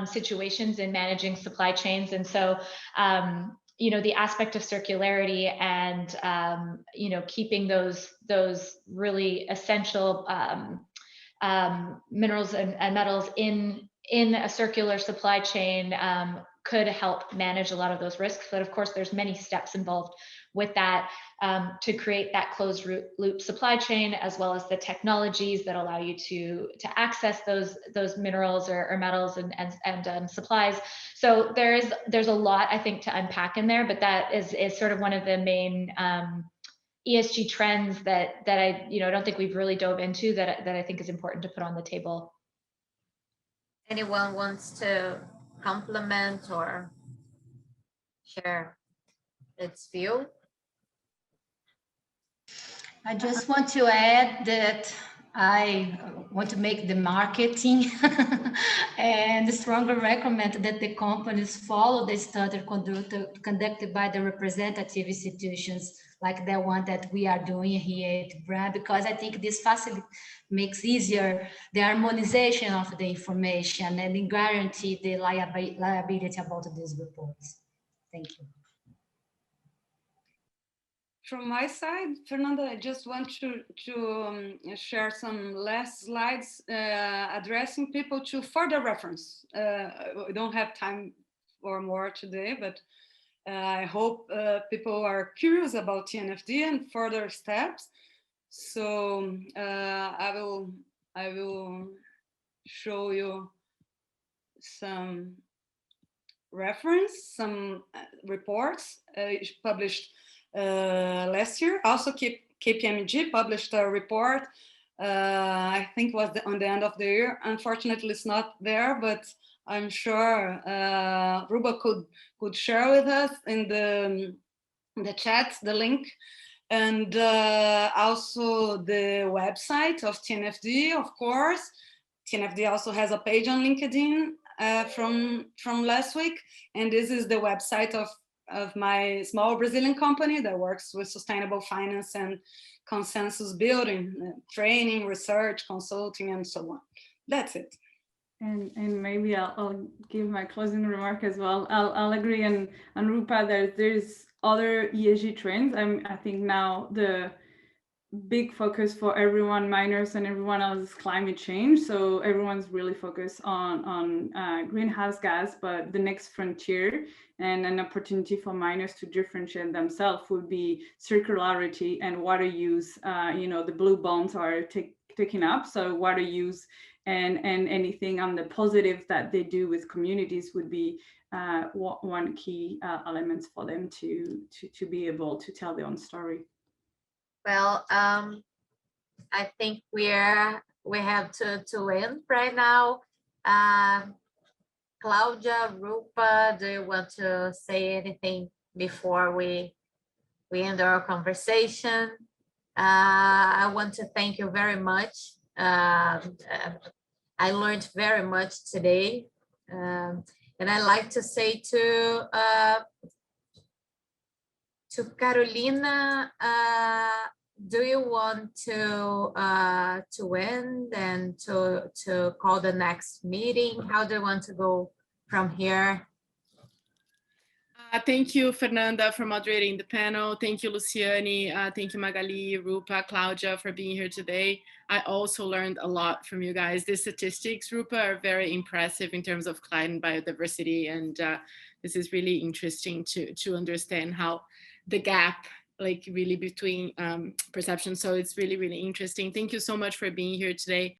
Speaker 5: situations in managing supply chains. And so, the aspect of circularity and, keeping those really essential minerals and metals in a circular supply chain could help manage a lot of those risks. But of course, there's many steps involved with that to create that closed loop supply chain, as well as the technologies that allow you to access those minerals or metals and supplies. So there's a lot, I think, to unpack in there, but that is sort of one of the main ESG trends that I don't think we've really dove into that I think is important to put on the table.
Speaker 2: Anyone wants to complement or share its view?
Speaker 4: I just want to add that I want to make the marketing and strongly recommend that the companies follow the standard conducted by the representative institutions like the one that we are doing here at BRAM, because I think this makes easier the harmonization of the information and guarantee the liability about these reports. Thank you.
Speaker 3: From my side, Fernanda, I just want to share some last slides addressing people to further reference. We don't have time for more today, but I hope people are curious about TNFD and further steps. So I will show you some reference, some reports published last year. Also, KPMG published a report, I think was on the end of the year. Unfortunately, it's not there, but I'm sure Ruba could share with us in the chat the link. And also the website of TNFD, of course. TNFD also has a page on LinkedIn from last week. And this is the website of my small Brazilian company that works with sustainable finance and consensus building, training, research, consulting, and so on. That's it.
Speaker 6: And maybe I'll give my closing remark as well. I'll agree on Rupa that there's other ESG trends. I think now the big focus for everyone, miners and everyone else, is climate change. So everyone's really focused on greenhouse gas, but the next frontier and an opportunity for miners to differentiate themselves would be circularity and water use. The blue bonds are taking up, so water use and anything on the positive that they do with communities would be one key elements for them to be able to tell their own story.
Speaker 2: Well, I think we have to end right now. Claudia, Rupa, do you want to say anything before we end our conversation? I want to thank you very much. I learned very much today. And I'd like to say to Carolina, do you want to end and to call the next meeting? How do you want to go from here?
Speaker 1: Thank you, Fernanda, for moderating the panel. Thank you, Luciane. Thank you, Magali, Rupa, Claudia, for being here today. I also learned a lot from you guys. The statistics, Rupa, are very impressive in terms of climate biodiversity. And this is really interesting to understand how the gap, like really between perception. So it's really, really interesting. Thank you so much for being here today.